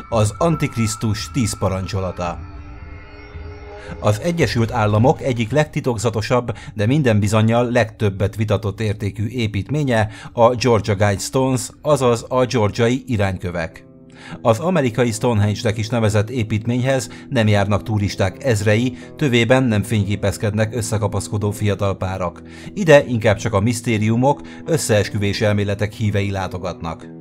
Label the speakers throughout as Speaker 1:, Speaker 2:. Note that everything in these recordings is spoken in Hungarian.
Speaker 1: Az Antikrisztus 10 parancsolata. Az Egyesült Államok egyik legtitokzatosabb, de minden bizonnyal legtöbbet vitatott értékű építménye a Georgia Guidestones, azaz a georgiai iránykövek. Az amerikai Stonehenge-nek is nevezett építményhez nem járnak turisták ezrei, tövében nem fényképezkednek összekapaszkodó fiatal párak. Ide inkább csak a misztériumok, összeesküvés elméletek hívei látogatnak.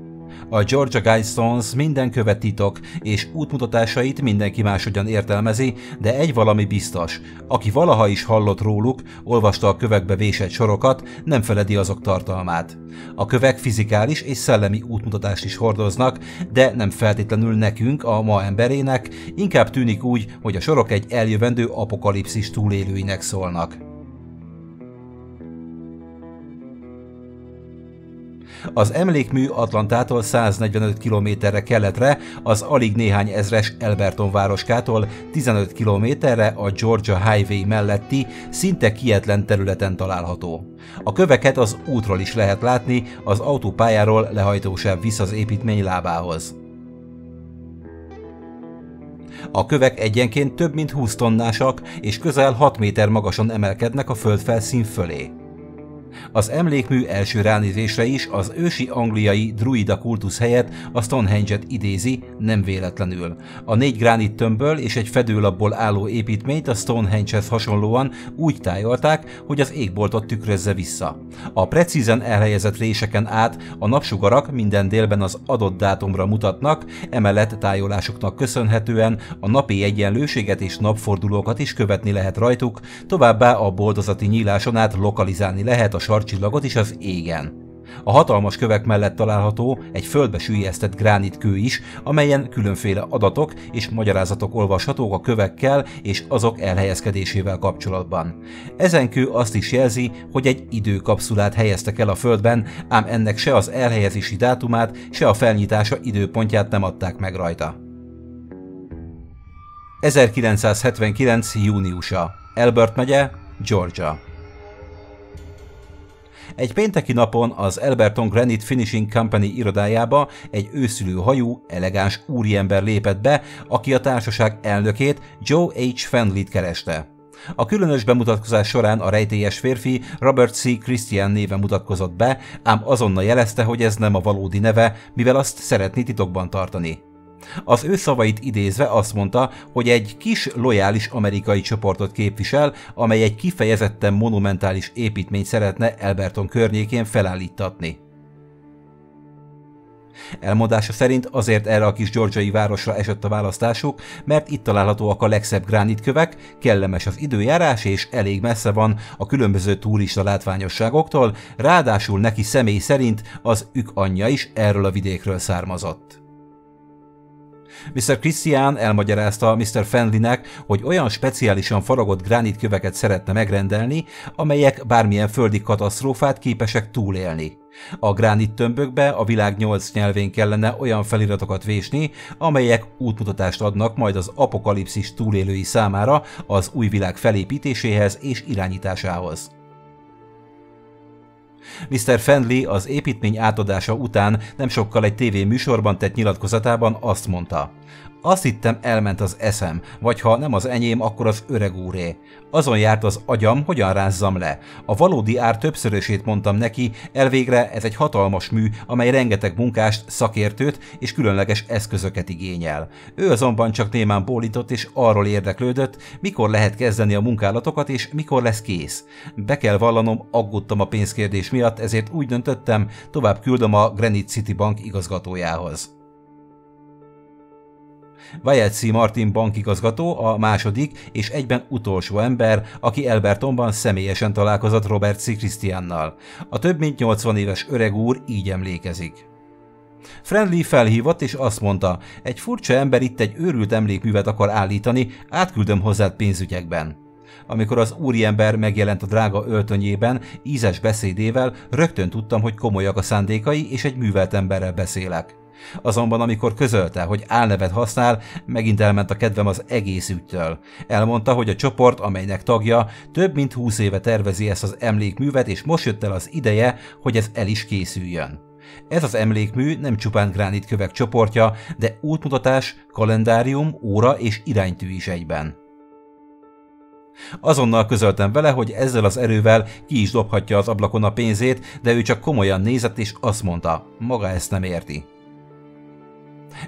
Speaker 1: A Georgia Guidestones minden követ titok, és útmutatásait mindenki máshogyan értelmezi, de egy valami biztos: aki valaha is hallott róluk, olvasta a kövekbe vésett sorokat, nem feledi azok tartalmát. A kövek fizikális és szellemi útmutatást is hordoznak, de nem feltétlenül nekünk, a ma emberének, inkább tűnik úgy, hogy a sorok egy eljövendő apokalipszis túlélőinek szólnak. Az emlékmű Atlantától 145 kilométerre keletre, az alig néhány ezres Elberton városkától 15 kilométerre a Georgia Highway melletti, szinte kietlen területen található. A köveket az útról is lehet látni, az autópályáról lehajtósáv visz az építmény lábához. A kövek egyenként több mint 20 tonnásak, és közel 6 méter magasan emelkednek a földfelszín fölé. Az emlékmű első ránézésre is az ősi angliai druida kultusz helyett a Stonehenge-et idézi, nem véletlenül. A 4 gránit tömbből és egy fedőlapból álló építményt a Stonehenge-hez hasonlóan úgy tájolták, hogy az égboltot tükrözze vissza. A precízen elhelyezett réseken át a napsugarak minden délben az adott dátumra mutatnak, emellett tájolásuknak köszönhetően a napi egyenlőséget és napfordulókat is követni lehet rajtuk, továbbá a boldozati nyíláson át lokalizálni lehet a sarcsillagot is az égen. A hatalmas kövek mellett található egy földbe süllyesztett gránitkő is, amelyen különféle adatok és magyarázatok olvashatók a kövekkel és azok elhelyezkedésével kapcsolatban. Ezen kő azt is jelzi, hogy egy időkapszulát helyeztek el a földben, ám ennek se az elhelyezési dátumát, se a felnyitása időpontját nem adták meg rajta. 1979. júniusa. Elbert megye, Georgia. Egy pénteki napon az Elberton Granite Finishing Company irodájába egy őszülő hajú, elegáns úriember lépett be, aki a társaság elnökét, Joe H. Fendley-t kereste. A különös bemutatkozás során a rejtélyes férfi Robert C. Christian néven mutatkozott be, ám azonnal jelezte, hogy ez nem a valódi neve, mivel azt szeretné titokban tartani. Az ő szavait idézve azt mondta, hogy egy kis, lojális amerikai csoportot képvisel, amely egy kifejezetten monumentális építményt szeretne Elberton környékén felállítatni. Elmondása szerint azért erre a kis georgiai városra esett a választásuk, mert itt találhatóak a legszebb gránitkövek, kellemes az időjárás és elég messze van a különböző turista látványosságoktól, ráadásul neki személy szerint az anyja is erről a vidékről származott. Mr. Christian elmagyarázta Mr. Fendley-nek, hogy olyan speciálisan faragott gránitköveket szeretne megrendelni, amelyek bármilyen földi katasztrófát képesek túlélni. A gránittömbökbe a világ 8 nyelvén kellene olyan feliratokat vésni, amelyek útmutatást adnak majd az apokalipszis túlélői számára az új világ felépítéséhez és irányításához. Mr. Fendley az építmény átadása után nem sokkal egy tévéműsorban tett nyilatkozatában azt mondta: azt hittem, elment az eszem, vagy ha nem az enyém, akkor az öreg úré. Azon járt az agyam, hogyan rázzam le. A valódi ár többszörösét mondtam neki, elvégre ez egy hatalmas mű, amely rengeteg munkást, szakértőt és különleges eszközöket igényel. Ő azonban csak némán bólított és arról érdeklődött, mikor lehet kezdeni a munkálatokat és mikor lesz kész. Be kell vallanom, aggódtam a pénzkérdés miatt, ezért úgy döntöttem, tovább küldöm a Granite City Bank igazgatójához. Wyatt C. Martin bankigazgató a második és egyben utolsó ember, aki Elbertonban személyesen találkozott Robert C. Christiannal. A több mint 80 éves öreg úr így emlékezik. Fendley felhívott és azt mondta: egy furcsa ember itt egy őrült emlékművet akar állítani, átküldöm hozzád pénzügyekben. Amikor az úriember megjelent a drága öltönyében, ízes beszédével, rögtön tudtam, hogy komolyak a szándékai és egy művelt emberrel beszélek. Azonban amikor közölte, hogy álnevet használ, megint elment a kedvem az egész ügytől. Elmondta, hogy a csoport, amelynek tagja, több mint 20 éve tervezi ezt az emlékművet, és most jött el az ideje, hogy ez el is készüljön. Ez az emlékmű nem csupán gránitkövek csoportja, de útmutatás, kalendárium, óra és iránytű is egyben. Azonnal közöltem vele, hogy ezzel az erővel ki is dobhatja az ablakon a pénzét, de ő csak komolyan nézett és azt mondta, maga ezt nem érti.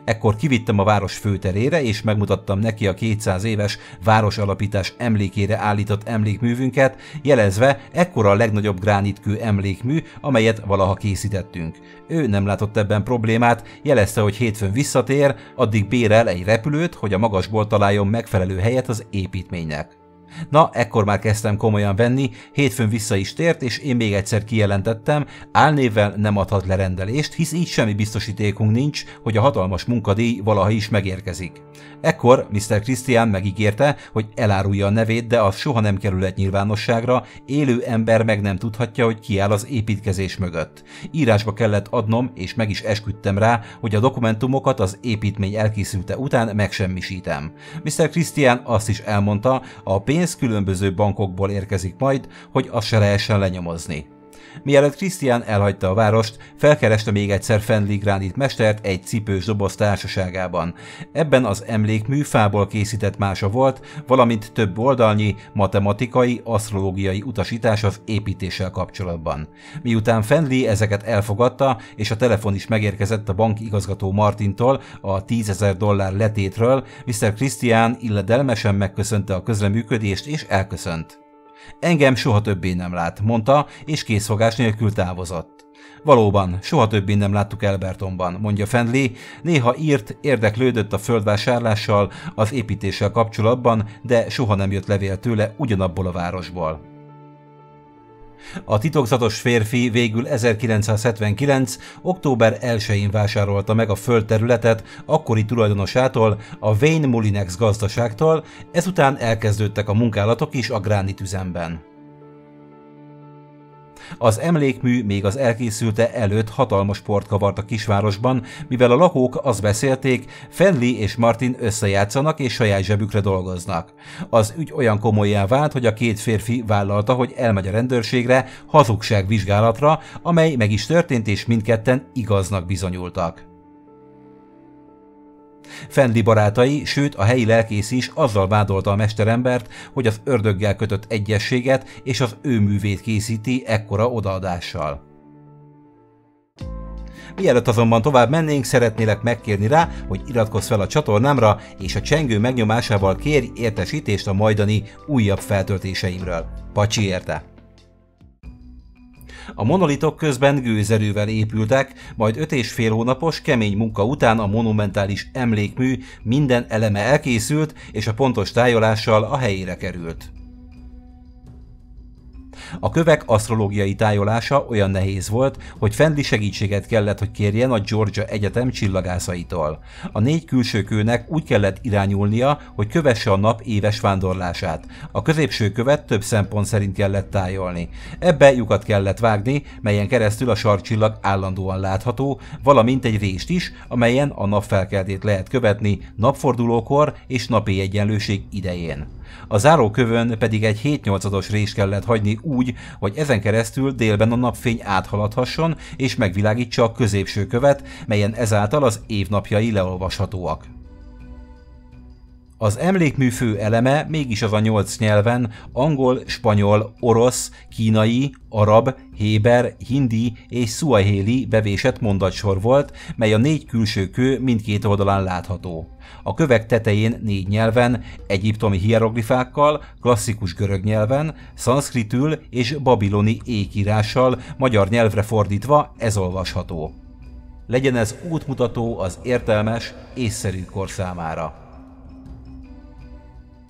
Speaker 1: Ekkor kivittem a város főterére, és megmutattam neki a 200 éves városalapítás emlékére állított emlékművünket, jelezve, ekkora a legnagyobb gránitkő emlékmű, amelyet valaha készítettünk. Ő nem látott ebben problémát, jelezte, hogy hétfőn visszatér, addig bérel egy repülőt, hogy a magasból találjon megfelelő helyet az építménynek. Na, ekkor már kezdtem komolyan venni, hétfőn vissza is tért, és én még egyszer kijelentettem, álnévvel nem adhat le rendelést, hisz így semmi biztosítékunk nincs, hogy a hatalmas munkadíj valaha is megérkezik. Ekkor Mr. Christian megígérte, hogy elárulja a nevét, de az soha nem kerülhet nyilvánosságra, élő ember meg nem tudhatja, hogy ki áll az építkezés mögött. Írásba kellett adnom, és meg is esküdtem rá, hogy a dokumentumokat az építmény elkészülte után megsemmisítem. Mr. Christian azt is elmondta, a pénz különböző bankokból érkezik majd, hogy azt se lehessen lenyomozni. Mielőtt Christian elhagyta a várost, felkereste még egyszer Fenley Gránit mestert egy cipős doboz társaságában. Ebben az emlékmű fából készített mása volt, valamint több oldalnyi matematikai, asztrológiai utasítás az építéssel kapcsolatban. Miután Fenley ezeket elfogadta, és a telefon is megérkezett a bank igazgató Martintól a $10,000 letétről, Mr. Christian illedelmesen megköszönte a közreműködést és elköszönt. Engem soha többé nem lát, mondta, és készfogás nélkül távozott. Valóban, soha többé nem láttuk Albertonban, mondja Fenley, néha írt, érdeklődött a földvásárlással, az építéssel kapcsolatban, de soha nem jött levél tőle ugyanabból a városból. A titokzatos férfi végül 1979. október 1-én vásárolta meg a földterületet akkori tulajdonosától, a Wayne Mulinex gazdaságtól, ezután elkezdődtek a munkálatok is a gránitüzemben. Az emlékmű még az elkészülte előtt hatalmas port kavart a kisvárosban, mivel a lakók azt beszélték, Fenley és Martin összejátszanak és saját zsebükre dolgoznak. Az ügy olyan komollyá vált, hogy a két férfi vállalta, hogy elmegy a rendőrségre hazugságvizsgálatra, amely meg is történt, és mindketten igaznak bizonyultak. Fenley barátai, sőt a helyi lelkész is azzal vádolta a mesterembert, hogy az ördöggel kötött egyezséget és az ő művét készíti ekkora odaadással. Mielőtt azonban tovább mennénk, szeretnélek megkérni rá, hogy iratkozz fel a csatornámra, és a csengő megnyomásával kérj értesítést a majdani újabb feltöltéseimről. Pacsi érte! A monolitok közben gőzerővel épültek, majd 5,5 hónapos kemény munka után a monumentális emlékmű minden eleme elkészült, és a pontos tájolással a helyére került. A kövek asztrológiai tájolása olyan nehéz volt, hogy Fenley segítséget kellett, hogy kérjen a Georgia Egyetem csillagászaitól. A 4 külső kőnek úgy kellett irányulnia, hogy kövesse a nap éves vándorlását. A középső követ több szempont szerint kellett tájolni. Ebbe lyukat kellett vágni, melyen keresztül a sarkcsillag állandóan látható, valamint egy rést is, amelyen a napfelkeltét lehet követni napfordulókor és napi egyenlőség idején. A zárókövön pedig egy 7/8-as rést kellett hagyni úgy, hogy ezen keresztül délben a napfény áthaladhasson és megvilágítsa a középső követ, melyen ezáltal az évnapjai leolvashatóak. Az emlékmű fő eleme mégis az a 8 nyelven, angol, spanyol, orosz, kínai, arab, héber, hindi és szuahéli bevésett mondatsor volt, mely a 4 külső kő mindkét oldalán látható. A kövek tetején 4 nyelven, egyiptomi hieroglifákkal, klasszikus görög nyelven, szanszkritül és babiloni ékírással magyar nyelvre fordítva ez olvasható. Legyen ez útmutató az értelmes, észszerű kor számára.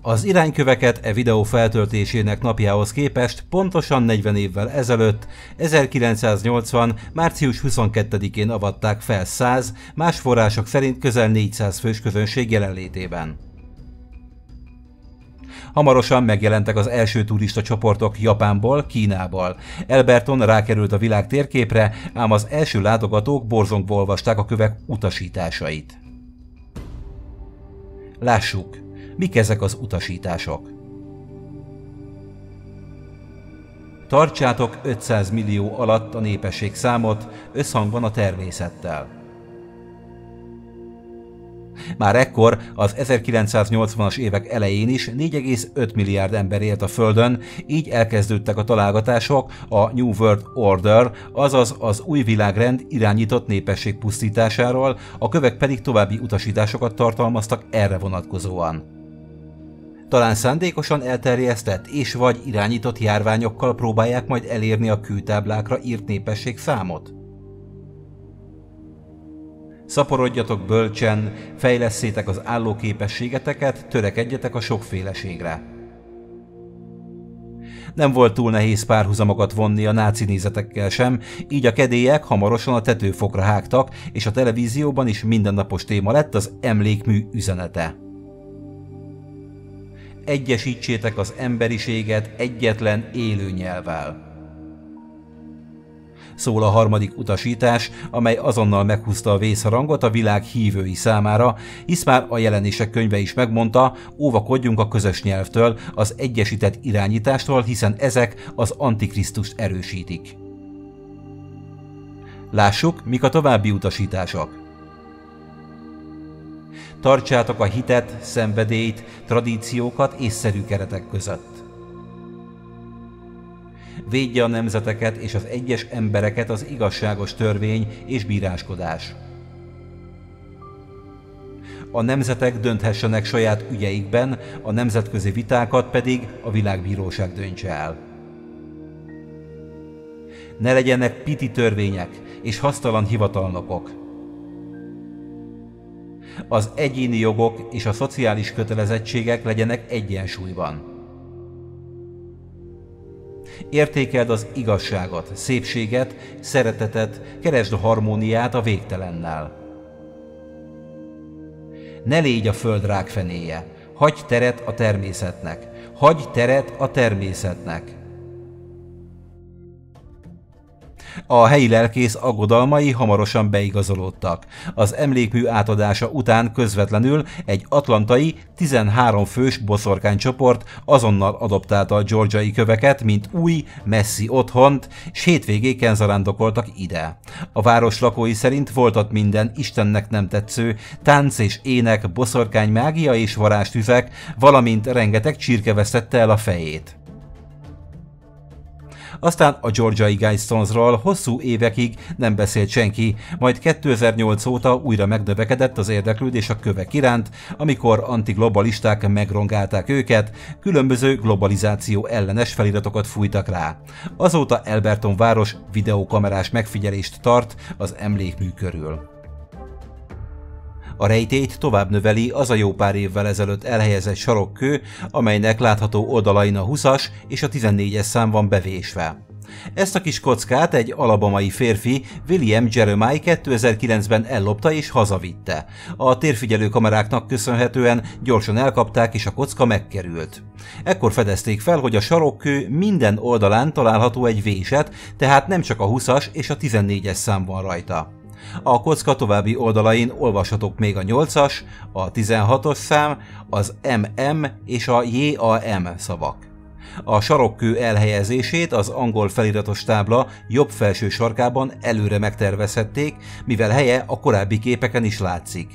Speaker 1: Az irányköveket e videó feltöltésének napjához képest pontosan 40 évvel ezelőtt, 1980. március 22-én avatták fel 100, más források szerint közel 400 fős közönség jelenlétében. Hamarosan megjelentek az első turista csoportok Japánból, Kínából. Alberton rákerült a világ térképre, ám az első látogatók borzongva olvasták a kövek utasításait. Lássuk! Mik ezek az utasítások? Tartsátok 500 millió alatt a népesség számot, összhangban a természettel. Már ekkor, az 1980-as évek elején is 4,5 milliárd ember élt a Földön, így elkezdődtek a találgatások a New World Order, azaz az új világrend irányított népesség pusztításáról, a kövek pedig további utasításokat tartalmaztak erre vonatkozóan. Talán szándékosan elterjesztett és vagy irányított járványokkal próbálják majd elérni a kőtáblákra írt népességszámot? Szaporodjatok bölcsen, fejlesszétek az állóképességeteket, törekedjetek a sokféleségre. Nem volt túl nehéz párhuzamokat vonni a náci nézetekkel sem, így a kedélyek hamarosan a tetőfokra hágtak, és a televízióban is mindennapos téma lett az emlékmű üzenete. Egyesítsétek az emberiséget egyetlen élő nyelvvel. Szól a harmadik utasítás, amely azonnal meghúzta a vészharangot a világ hívői számára, hisz már a Jelenések könyve is megmondta, óvakodjunk a közös nyelvtől, az egyesített irányítástól, hiszen ezek az Antikrisztust erősítik. Lássuk, mik a további utasítások. Tartsátok a hitet, szenvedélyt, tradíciókat észszerű keretek között. Védje a nemzeteket és az egyes embereket az igazságos törvény és bíráskodás. A nemzetek dönthessenek saját ügyeikben, a nemzetközi vitákat pedig a világbíróság döntse el. Ne legyenek piti törvények és hasztalan hivatalnokok. Az egyéni jogok és a szociális kötelezettségek legyenek egyensúlyban. Értékeld az igazságot, szépséget, szeretetet, keresd a harmóniát a végtelennel. Ne légy a föld rákfenéje, hagyj teret a természetnek, hagyj teret a természetnek. A helyi lelkész aggodalmai hamarosan beigazolódtak. Az emlékmű átadása után közvetlenül egy atlantai 13 fős boszorkánycsoport azonnal adoptálta a georgiai köveket, mint új, messzi otthont, s hétvégéken zarándokoltak ide. A város lakói szerint volt ott minden Istennek nem tetsző, tánc és ének, boszorkány mágia és varázstüzek, valamint rengeteg csirke vesztette el a fejét. Aztán a georgiai Guidestonesról hosszú évekig nem beszélt senki, majd 2008 óta újra megnövekedett az érdeklődés a kövek iránt, amikor antiglobalisták megrongálták őket, különböző globalizáció ellenes feliratokat fújtak rá. Azóta Alberton város videókamerás megfigyelést tart az emlékmű körül. A rejtélyt tovább növeli az a jó pár évvel ezelőtt elhelyezett sarokkő, amelynek látható oldalain a 20-as és a 14-es szám van bevésve. Ezt a kis kockát egy alabamai férfi, William Jeremiah 2009-ben ellopta és hazavitte. A térfigyelő kameráknak köszönhetően gyorsan elkapták és a kocka megkerült. Ekkor fedezték fel, hogy a sarokkő minden oldalán található egy véset, tehát nem csak a 20-as és a 14-es szám van rajta. A kocka további oldalain olvashatók még a 8-as, a 16-os szám, az MM és a JAM szavak. A sarokkő elhelyezését az angol feliratos tábla jobb felső sarkában előre megtervezhették, mivel helye a korábbi képeken is látszik.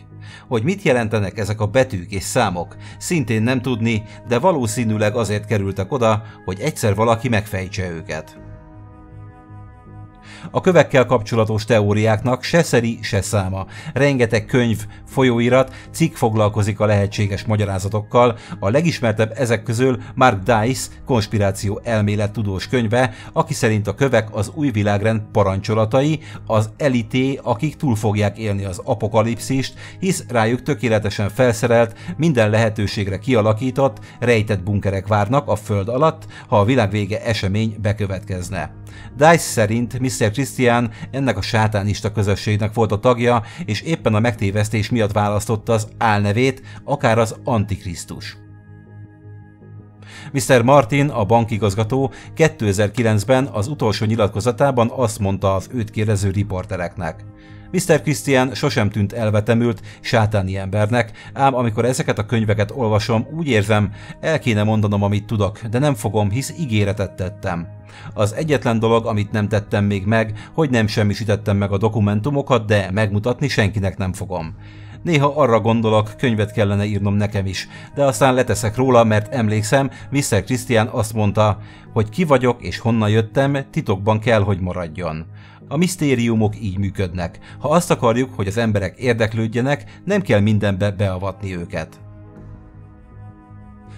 Speaker 1: Hogy mit jelentenek ezek a betűk és számok, szintén nem tudni, de valószínűleg azért kerültek oda, hogy egyszer valaki megfejtse őket. A kövekkel kapcsolatos teóriáknak se szeri, se száma. Rengeteg könyv, folyóirat, cikk foglalkozik a lehetséges magyarázatokkal, a legismertebb ezek közül Mark Dice konspiráció elmélet tudós könyve, aki szerint a kövek az új világrend parancsolatai, az elité, akik túl fogják élni az apokalipszist, hisz rájuk tökéletesen felszerelt, minden lehetőségre kialakított, rejtett bunkerek várnak a föld alatt, ha a világvége esemény bekövetkezne. Dice szerint Mr. Christian ennek a sátánista közösségnek volt a tagja, és éppen a megtévesztés miatt választotta az álnevét, akár az Antikrisztus. Mr. Martin, a bankigazgató 2009-ben az utolsó nyilatkozatában azt mondta az őt kérdező riportereknek: Mr. Christian sosem tűnt elvetemült, sátáni embernek, ám amikor ezeket a könyveket olvasom, úgy érzem, el kéne mondanom, amit tudok, de nem fogom, hisz ígéretet tettem. Az egyetlen dolog, amit nem tettem még meg, hogy nem semmisítettem meg a dokumentumokat, de megmutatni senkinek nem fogom. Néha arra gondolok, könyvet kellene írnom nekem is, de aztán leteszek róla, mert emlékszem, Mr. Christian azt mondta, hogy ki vagyok és honnan jöttem, titokban kell, hogy maradjon. A misztériumok így működnek. Ha azt akarjuk, hogy az emberek érdeklődjenek, nem kell mindenbe beavatni őket.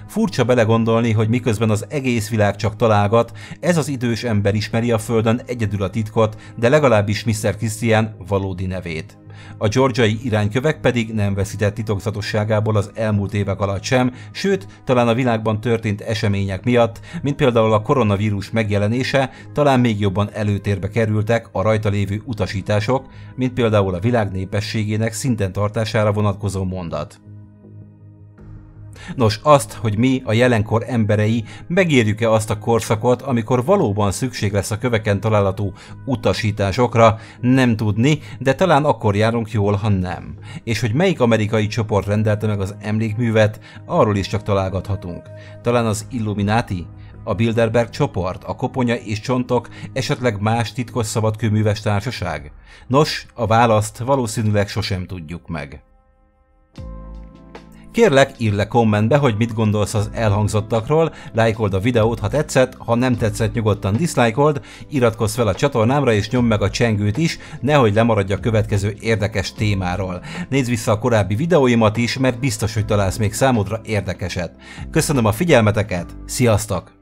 Speaker 1: Furcsa belegondolni, hogy miközben az egész világ csak találgat, ez az idős ember ismeri a Földön egyedül a titkot, de legalábbis Mr. Christian valódi nevét. A georgiai iránykövek pedig nem veszített titokzatosságából az elmúlt évek alatt sem, sőt, talán a világban történt események miatt, mint például a koronavírus megjelenése, talán még jobban előtérbe kerültek a rajta lévő utasítások, mint például a világ népességének szinten tartására vonatkozó mondat. Nos, azt, hogy mi, a jelenkor emberei, megérjük-e azt a korszakot, amikor valóban szükség lesz a köveken található utasításokra, nem tudni, de talán akkor járunk jól, ha nem. És hogy melyik amerikai csoport rendelte meg az emlékművet, arról is csak találgathatunk. Talán az Illuminati? A Bilderberg csoport, a Koponya és Csontok, esetleg más titkos szabadkőműves társaság? Nos, a választ valószínűleg sosem tudjuk meg. Kérlek, írd le kommentbe, hogy mit gondolsz az elhangzottakról, lájkold a videót, ha tetszett, ha nem tetszett, nyugodtan diszlájkold, iratkozz fel a csatornámra és nyomd meg a csengőt is, nehogy lemaradj a következő érdekes témáról. Nézd vissza a korábbi videóimat is, mert biztos, hogy találsz még számodra érdekeset. Köszönöm a figyelmeteket, sziasztok!